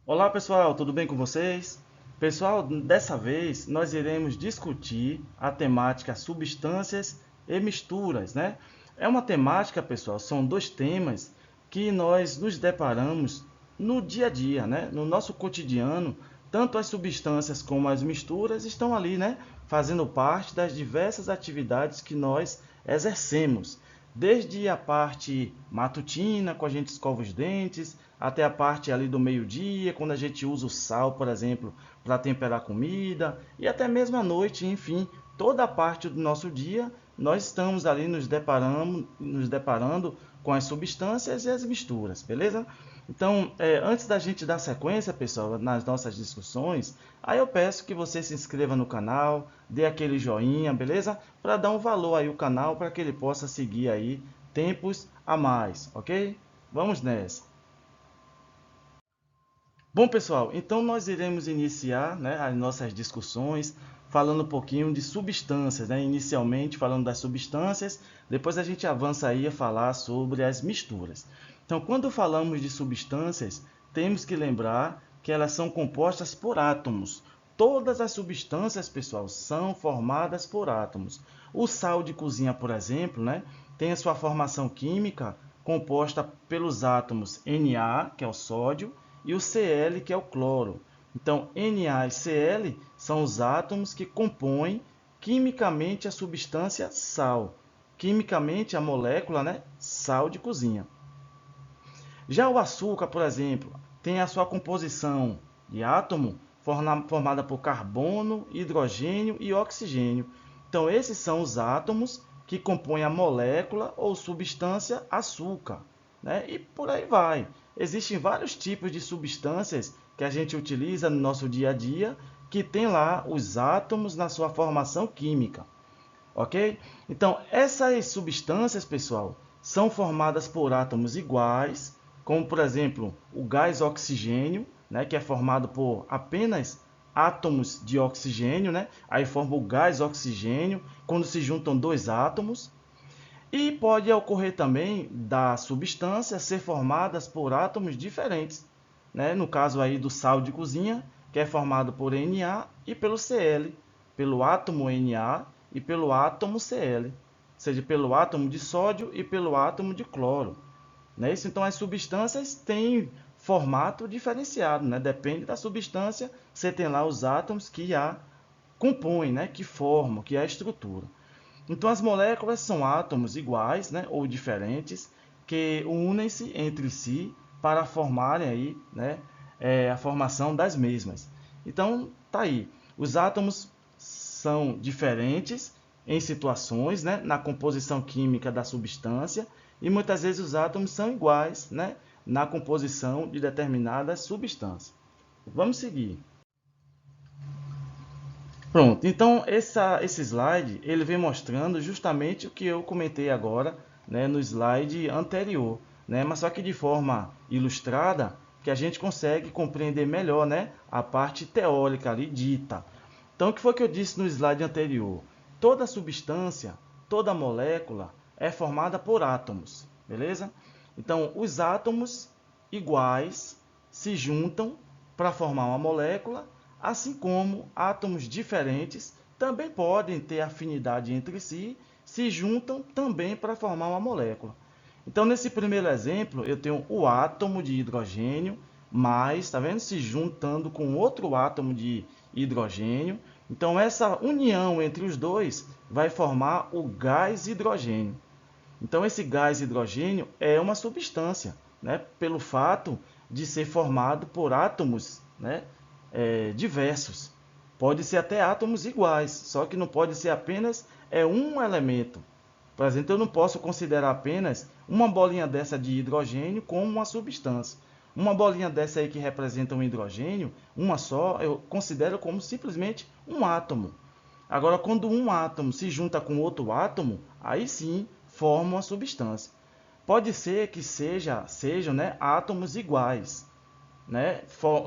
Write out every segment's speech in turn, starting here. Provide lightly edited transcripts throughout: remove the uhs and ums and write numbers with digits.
Olá pessoal, tudo bem com vocês? Pessoal, dessa vez nós iremos discutir a temática substâncias e misturas, né? É uma temática, pessoal, são dois temas que nós nos deparamos no dia a dia, né? No nosso cotidiano, tanto as substâncias como as misturas estão ali, né? Fazendo parte das diversas atividades que nós exercemos. Desde a parte matutina, quando a gente escova os dentes, até a parte ali do meio-dia, quando a gente usa o sal, por exemplo, para temperar comida, e até mesmo à noite, enfim, toda a parte do nosso dia, nós estamos ali nos deparando com as substâncias e as misturas, beleza? Então, antes da gente dar sequência, pessoal, nas nossas discussões, aí eu peço que você se inscreva no canal, dê aquele joinha, beleza? Para dar um valor aí ao canal, para que ele possa seguir aí tempos a mais, ok? Vamos nessa. Bom, pessoal, então nós iremos iniciar, né, as nossas discussões falando um pouquinho de substâncias, né? Inicialmente falando das substâncias, depois a gente avança aí a falar sobre as misturas. Então, quando falamos de substâncias, temos que lembrar que elas são compostas por átomos. Todas as substâncias, pessoal, são formadas por átomos. O sal de cozinha, por exemplo, né, tem a sua formação química composta pelos átomos Na, que é o sódio, e o Cl, que é o cloro. Então, Na e Cl são os átomos que compõem quimicamente a substância sal. Quimicamente, a molécula, né, sal de cozinha. Já o açúcar, por exemplo, tem a sua composição de átomo formada por carbono, hidrogênio e oxigênio. Então, esses são os átomos que compõem a molécula ou substância açúcar, né? E por aí vai. Existem vários tipos de substâncias que a gente utiliza no nosso dia a dia que tem lá os átomos na sua formação química, ok? Então, essas substâncias, pessoal, são formadas por átomos iguais, como, por exemplo, o gás oxigênio, né, que é formado por apenas átomos de oxigênio, né? Aí forma o gás oxigênio, quando se juntam dois átomos. E pode ocorrer também da substância ser formadas por átomos diferentes, né? No caso aí do sal de cozinha, que é formado por Na e pelo Cl, pelo átomo Na e pelo átomo Cl, ou seja, pelo átomo de sódio e pelo átomo de cloro. Né? Isso, então, as substâncias têm formato diferenciado, né? Depende da substância, você tem lá os átomos que a compõem, né? Que formam, que é a estrutura. Então, as moléculas são átomos iguais, né, ou diferentes, que unem-se entre si para formarem aí, né, a formação das mesmas. Então, tá aí. Os átomos são diferentes em situações, né, na composição química da substância, e muitas vezes os átomos são iguais, né, na composição de determinadas substâncias. Vamos seguir. Pronto, então esse slide ele vem mostrando justamente o que eu comentei agora, né, no slide anterior, né, mas só que de forma ilustrada, que a gente consegue compreender melhor, né, a parte teórica ali dita. Então, o que foi que eu disse no slide anterior? Toda substância, toda molécula é formada por átomos, beleza? Então, os átomos iguais se juntam para formar uma molécula, assim como átomos diferentes também podem ter afinidade entre si, se juntam também para formar uma molécula. Então, nesse primeiro exemplo, eu tenho o átomo de hidrogênio, mais, tá vendo? Se juntando com outro átomo de hidrogênio. Então, essa união entre os dois vai formar o gás hidrogênio. Então, esse gás hidrogênio é uma substância, né? Pelo fato de ser formado por átomos, né? Diversos. Pode ser até átomos iguais, só que não pode ser apenas um elemento. Por exemplo, eu não posso considerar apenas uma bolinha dessa de hidrogênio como uma substância. Uma bolinha dessa aí que representa um hidrogênio, uma só, eu considero como simplesmente um átomo. Agora, quando um átomo se junta com outro átomo, aí sim forma uma substância. Pode ser que sejam, né, átomos iguais, né?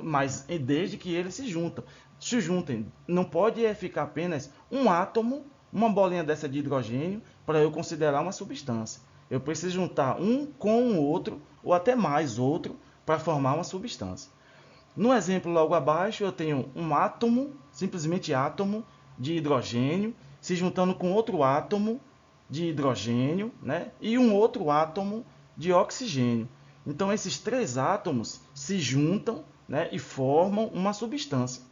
Mas desde que eles se juntem. Não pode ficar apenas um átomo, uma bolinha dessa de hidrogênio, para eu considerar uma substância. Eu preciso juntar um com o outro, ou até mais outro, para formar uma substância. No exemplo logo abaixo, eu tenho um átomo, simplesmente átomo, de hidrogênio, se juntando com outro átomo de hidrogênio, né? E um outro átomo de oxigênio. Então, esses três átomos se juntam, né? E formam uma substância.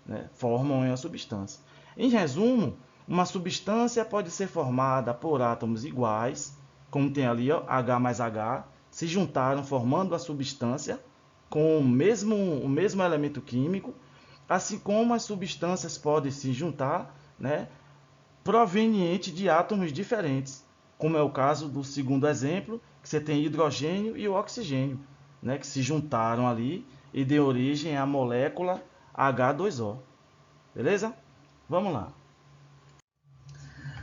Né? Formam uma substância. Em resumo, uma substância pode ser formada por átomos iguais, como tem ali ó, H mais H, se juntaram formando a substância com o mesmo elemento químico, assim como as substâncias podem se juntar, né, proveniente de átomos diferentes, como é o caso do segundo exemplo, que você tem hidrogênio e o oxigênio, né, que se juntaram ali e deu origem à molécula H2O. Beleza? Vamos lá.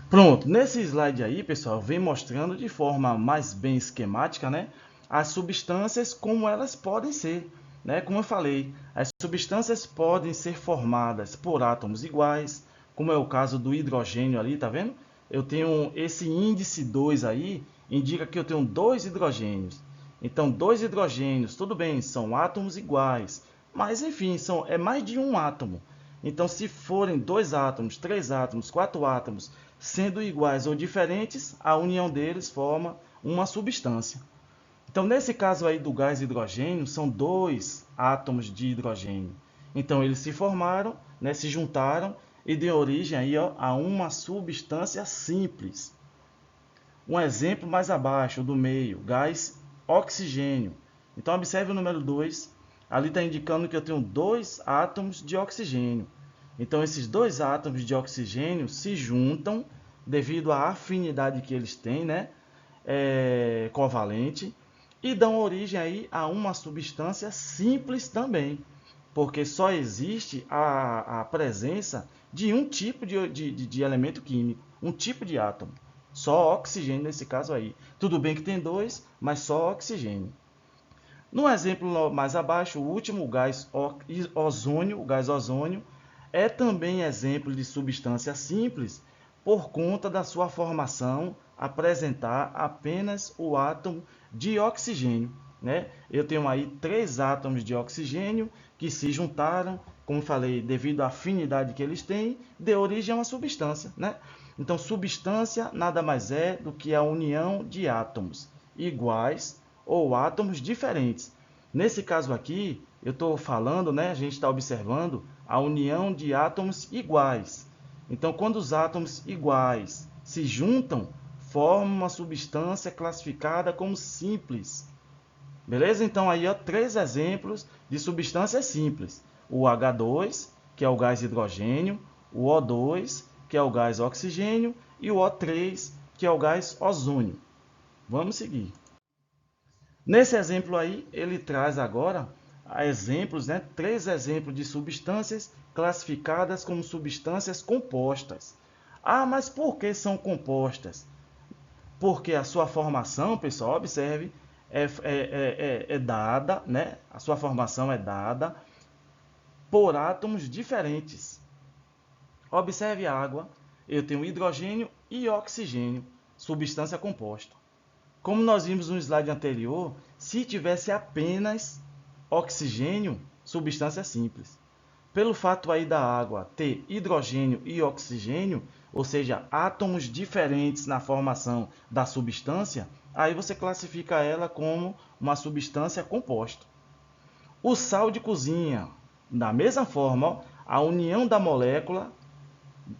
Pronto, nesse slide aí, pessoal, vem mostrando de forma mais bem esquemática, né, as substâncias como elas podem ser. Né? Como eu falei, as substâncias podem ser formadas por átomos iguais, como é o caso do hidrogênio ali, tá vendo? Eu tenho esse índice 2 aí, indica que eu tenho dois hidrogênios. Então, dois hidrogênios, tudo bem, são átomos iguais, mas enfim, é mais de um átomo. Então, se forem dois átomos, três átomos, quatro átomos, sendo iguais ou diferentes, a união deles forma uma substância. Então, nesse caso aí do gás hidrogênio, são dois átomos de hidrogênio. Então, eles se formaram, né, se juntaram e deu origem aí, ó, a uma substância simples. Um exemplo mais abaixo, do meio, gás oxigênio. Então, observe o número 2. Ali está indicando que eu tenho dois átomos de oxigênio. Então, esses dois átomos de oxigênio se juntam devido à afinidade que eles têm, né? Covalente, e dão origem aí a uma substância simples também, porque só existe a presença de um tipo de elemento químico, um tipo de átomo, só oxigênio nesse caso aí. Tudo bem que tem dois, mas só oxigênio. No exemplo mais abaixo, o último, o gás ozônio, é também exemplo de substância simples por conta da sua formação apresentar apenas o átomo de oxigênio. Né? Eu tenho aí três átomos de oxigênio que se juntaram, como falei, devido à afinidade que eles têm, deu origem a uma substância. Né? Então, substância nada mais é do que a união de átomos iguais ou átomos diferentes. Nesse caso aqui, eu estou falando, né, a gente está observando a união de átomos iguais. Então, quando os átomos iguais se juntam, formam uma substância classificada como simples. Beleza? Então, aí, ó, três exemplos de substâncias simples. O H2, que é o gás hidrogênio, o O2, que é o gás oxigênio, e o O3, que é o gás ozônio. Vamos seguir. Nesse exemplo aí, ele traz agora exemplos, né, três exemplos de substâncias classificadas como substâncias compostas. Ah, mas por que são compostas? Porque a sua formação, pessoal, observe, é dada, né? A sua formação é dada por átomos diferentes. Observe a água, eu tenho hidrogênio e oxigênio, substância composta. Como nós vimos no slide anterior, se tivesse apenas oxigênio, substância simples. Pelo fato aí da água ter hidrogênio e oxigênio, ou seja, átomos diferentes na formação da substância, aí você classifica ela como uma substância composta. O sal de cozinha, da mesma forma, ó, a união da molécula,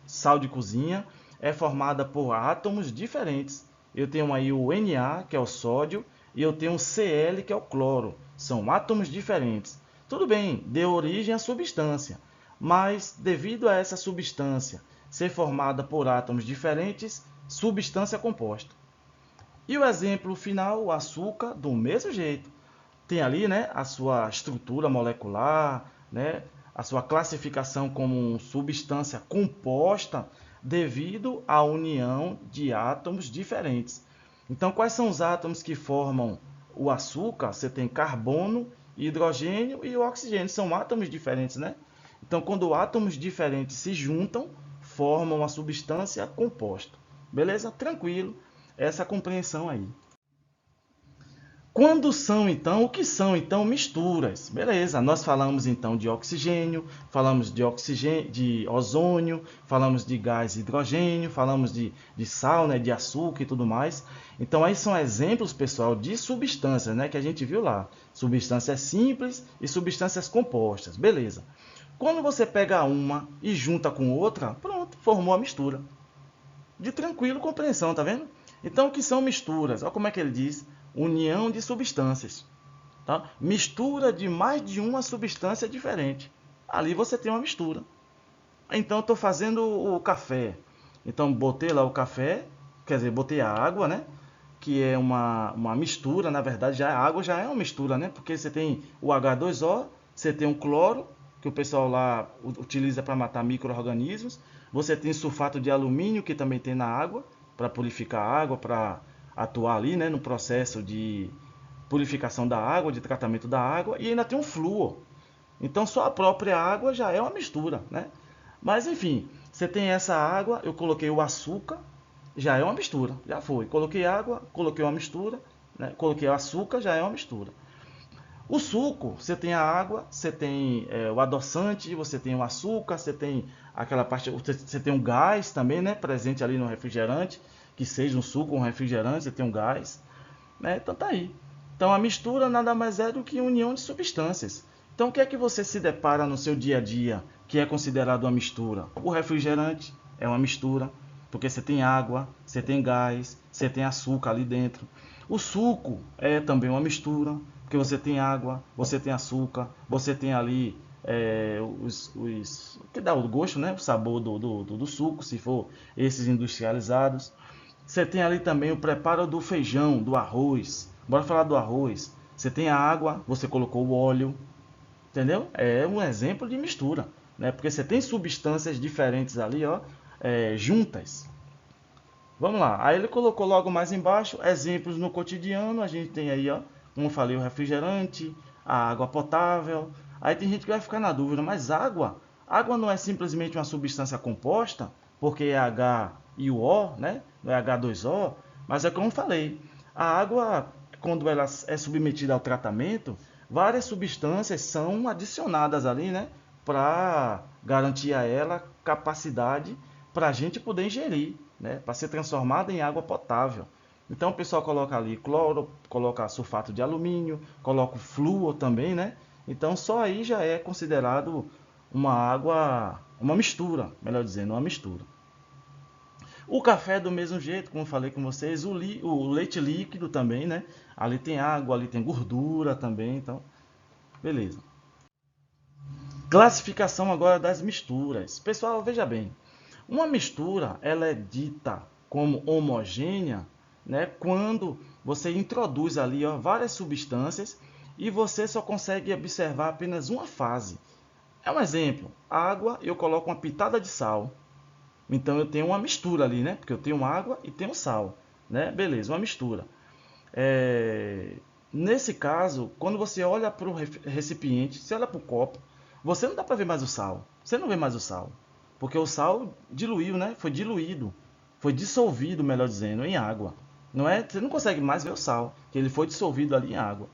sal de cozinha, é formada por átomos diferentes. Eu tenho aí o Na, que é o sódio, e eu tenho o Cl, que é o cloro. São átomos diferentes. Tudo bem, deu origem à substância, mas devido a essa substância ser formada por átomos diferentes, substância composta. E o exemplo final, o açúcar, do mesmo jeito. Tem ali, né, a sua estrutura molecular, né, a sua classificação como substância composta devido à união de átomos diferentes. Então, quais são os átomos que formam o açúcar? Você tem carbono, hidrogênio e o oxigênio. São átomos diferentes, né? Então, quando átomos diferentes se juntam, formam uma substância composta. Beleza? Tranquilo. Essa compreensão aí. Quando são então, o que são então misturas? Beleza, nós falamos então de oxigênio, falamos de ozônio, falamos de gás hidrogênio, falamos de sal, né, de açúcar e tudo mais. Então aí são exemplos, pessoal, de substâncias, né, que a gente viu lá. Substâncias simples e substâncias compostas, beleza. Quando você pega uma e junta com outra, pronto, formou a mistura. De tranquilo compreensão, tá vendo? Então, o que são misturas? Olha como é que ele diz: união de substâncias. Tá? Mistura de mais de uma substância diferente. Ali você tem uma mistura. Então, estou fazendo o café. Então, botei lá o café, quer dizer, botei a água, né? Que é uma mistura, na verdade, a água já é uma mistura, né? Porque você tem o H2O, você tem o cloro, que o pessoal lá utiliza para matar micro-organismos. Você tem sulfato de alumínio, que também tem na água, para purificar a água, para atuar ali, né, no processo de purificação da água, de tratamento da água. E ainda tem um flúor. Então só a própria água já é uma mistura, né? Mas enfim, você tem essa água, eu coloquei o açúcar, já é uma mistura, já foi. Coloquei água, coloquei uma mistura, né? Coloquei o açúcar, já é uma mistura. O suco, você tem a água, você tem o adoçante, você tem o açúcar, você tem aquela parte, você tem um gás também, né, presente ali no refrigerante, que seja um suco ou um refrigerante, você tem um gás, né? Então tá aí. Então a mistura nada mais é do que união de substâncias. Então o que é que você se depara no seu dia a dia que é considerado uma mistura? O refrigerante é uma mistura, porque você tem água, você tem gás, você tem açúcar ali dentro. O suco é também uma mistura, porque você tem água, você tem açúcar, você tem ali que dá o gosto, né? O sabor do suco, se for esses industrializados. Você tem ali também o preparo do feijão, do arroz. Bora falar do arroz. Você tem a água, você colocou o óleo, entendeu? É um exemplo de mistura, né? Porque você tem substâncias diferentes ali, ó, juntas. Vamos lá. Aí ele colocou logo mais embaixo exemplos no cotidiano. A gente tem aí, ó, como eu falei, o refrigerante, a água potável. Aí tem gente que vai ficar na dúvida, mas água não é simplesmente uma substância composta, porque é H e o O, né? Não é H2O, mas é como eu falei, a água, quando ela é submetida ao tratamento, várias substâncias são adicionadas ali, né? Para garantir a ela capacidade para a gente poder ingerir, né? Para ser transformada em água potável. Então o pessoal coloca ali cloro, coloca sulfato de alumínio, coloca o flúor também, né? Então só aí já é considerado uma água, uma mistura, melhor dizendo, uma mistura. O café do mesmo jeito, como eu falei com vocês, o leite líquido também, né? Ali tem água, ali tem gordura também, então, beleza. Classificação agora das misturas. Pessoal, veja bem, uma mistura ela é dita como homogênea, né, quando você introduz ali, ó, várias substâncias e você só consegue observar apenas uma fase. É um exemplo, água, eu coloco uma pitada de sal, então eu tenho uma mistura ali, né? Porque eu tenho água e tenho sal, né? Beleza, uma mistura. Nesse caso, quando você olha para o recipiente, você olha para o copo, você não dá para ver mais o sal. Você não vê mais o sal, porque o sal diluiu, né? Foi diluído, foi dissolvido, melhor dizendo, em água. Não é? Você não consegue mais ver o sal, que ele foi dissolvido ali em água.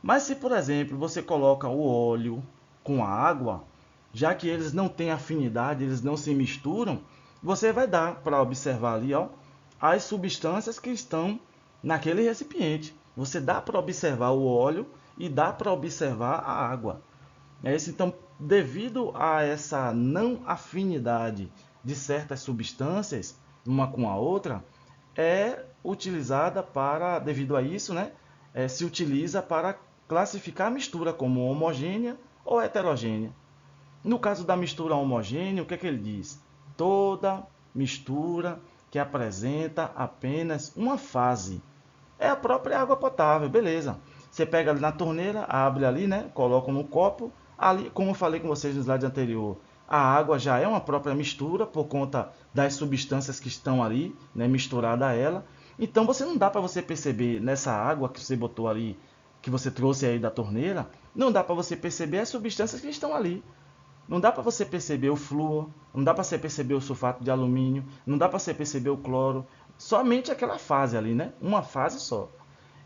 Mas se, por exemplo, você coloca o óleo com a água, já que eles não têm afinidade, eles não se misturam, você vai dar para observar ali, ó, as substâncias que estão naquele recipiente. Você dá para observar o óleo e dá para observar a água. Então, devido a essa não afinidade de certas substâncias, uma com a outra, é utilizada para, devido a isso, né, se utiliza para classificar a mistura como homogênea ou heterogênea. No caso da mistura homogênea, o que é que ele diz? Toda mistura que apresenta apenas uma fase. É a própria água potável, beleza. Você pega ali na torneira, abre ali, né? Coloca no copo. Ali, como eu falei com vocês no slide anterior, a água já é uma própria mistura por conta das substâncias que estão ali, né, misturada a ela. Então você não dá para você perceber nessa água que você botou ali, que você trouxe aí da torneira, não dá para você perceber as substâncias que estão ali. Não dá para você perceber o flúor, não dá para você perceber o sulfato de alumínio, não dá para você perceber o cloro, somente aquela fase ali, né? Uma fase só.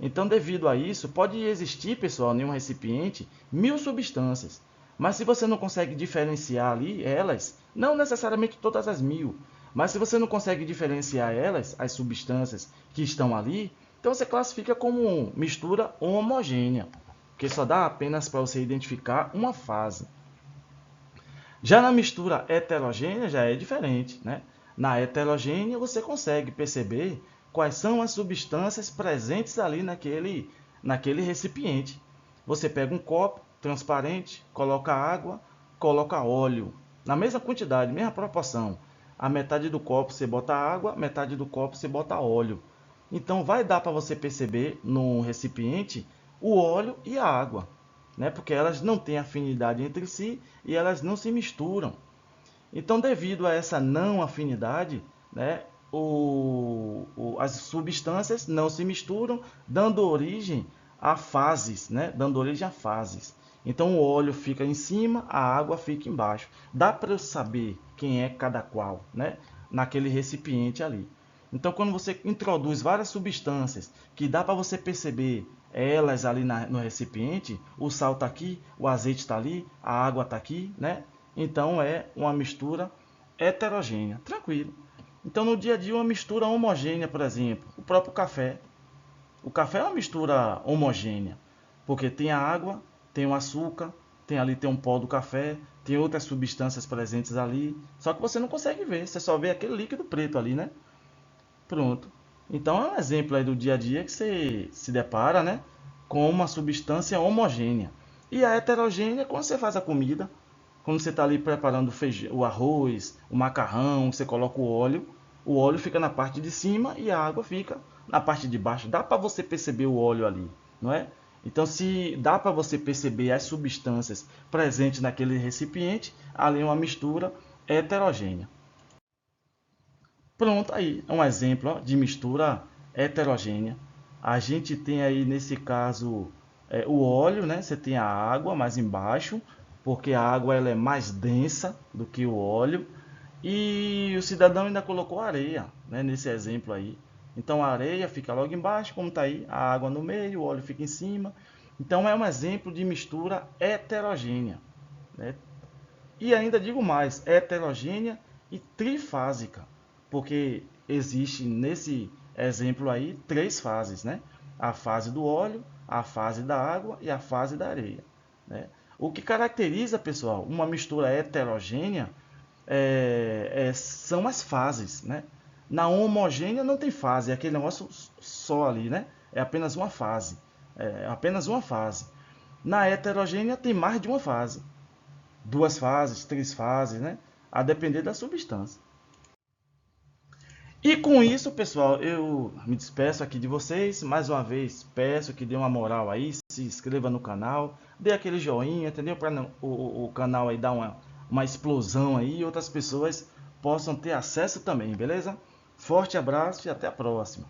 Então, devido a isso, pode existir, pessoal, em um recipiente, 1000 substâncias. Mas se você não consegue diferenciar ali elas, não necessariamente todas as 1000, mas se você não consegue diferenciar elas, as substâncias que estão ali, então você classifica como mistura homogênea, porque só dá apenas para você identificar uma fase. Já na mistura heterogênea já é diferente, né? Na heterogênea você consegue perceber quais são as substâncias presentes ali naquele recipiente. Você pega um copo transparente, coloca água, coloca óleo, na mesma quantidade, mesma proporção. A metade do copo você bota água, metade do copo você bota óleo. Então vai dar para você perceber no recipiente o óleo e a água, né? Porque elas não têm afinidade entre si e elas não se misturam. Então, devido a essa não afinidade, né, as substâncias não se misturam, dando origem a fases, né? Dando origem a fases. Então, o óleo fica em cima, a água fica embaixo. Dá para eu saber quem é cada qual, né? Naquele recipiente ali. Então, quando você introduz várias substâncias que dá para você perceber elas ali no recipiente, o sal está aqui, o azeite está ali, a água está aqui, né? Então é uma mistura heterogênea, tranquilo. Então no dia a dia uma mistura homogênea, por exemplo, o próprio café. O café é uma mistura homogênea, porque tem a água, tem o açúcar, tem um pó do café, tem outras substâncias presentes ali, só que você não consegue ver, você só vê aquele líquido preto ali, né? Pronto. Então é um exemplo aí do dia a dia que você se depara, né, com uma substância homogênea. E a heterogênea é quando você faz a comida, quando você está ali preparando o arroz, o macarrão, você coloca o óleo fica na parte de cima e a água fica na parte de baixo. Dá para você perceber o óleo ali, não é? Então, se dá para você perceber as substâncias presentes naquele recipiente, ali é uma mistura heterogênea. Pronto, aí é um exemplo ó, de mistura heterogênea. A gente tem aí nesse caso o óleo, né? Você tem a água mais embaixo, porque a água ela é mais densa do que o óleo. E o cidadão ainda colocou areia, né? Nesse exemplo aí. Então a areia fica logo embaixo, como está aí, a água no meio, o óleo fica em cima. Então é um exemplo de mistura heterogênea, né? E ainda digo mais, heterogênea e trifásica, porque existe nesse exemplo aí três fases, né? A fase do óleo, a fase da água e a fase da areia, né? O que caracteriza, pessoal, uma mistura heterogênea são as fases, né? Na homogênea não tem fase, é aquele negócio só ali, né? É apenas uma fase, é apenas uma fase. Na heterogênea tem mais de uma fase, duas fases, três fases, né? A depender da substância. E com isso, pessoal, eu me despeço aqui de vocês. Mais uma vez, peço que dê uma moral aí, se inscreva no canal, dê aquele joinha, entendeu? Para o canal aí dar uma explosão aí e outras pessoas possam ter acesso também, beleza? Forte abraço e até a próxima.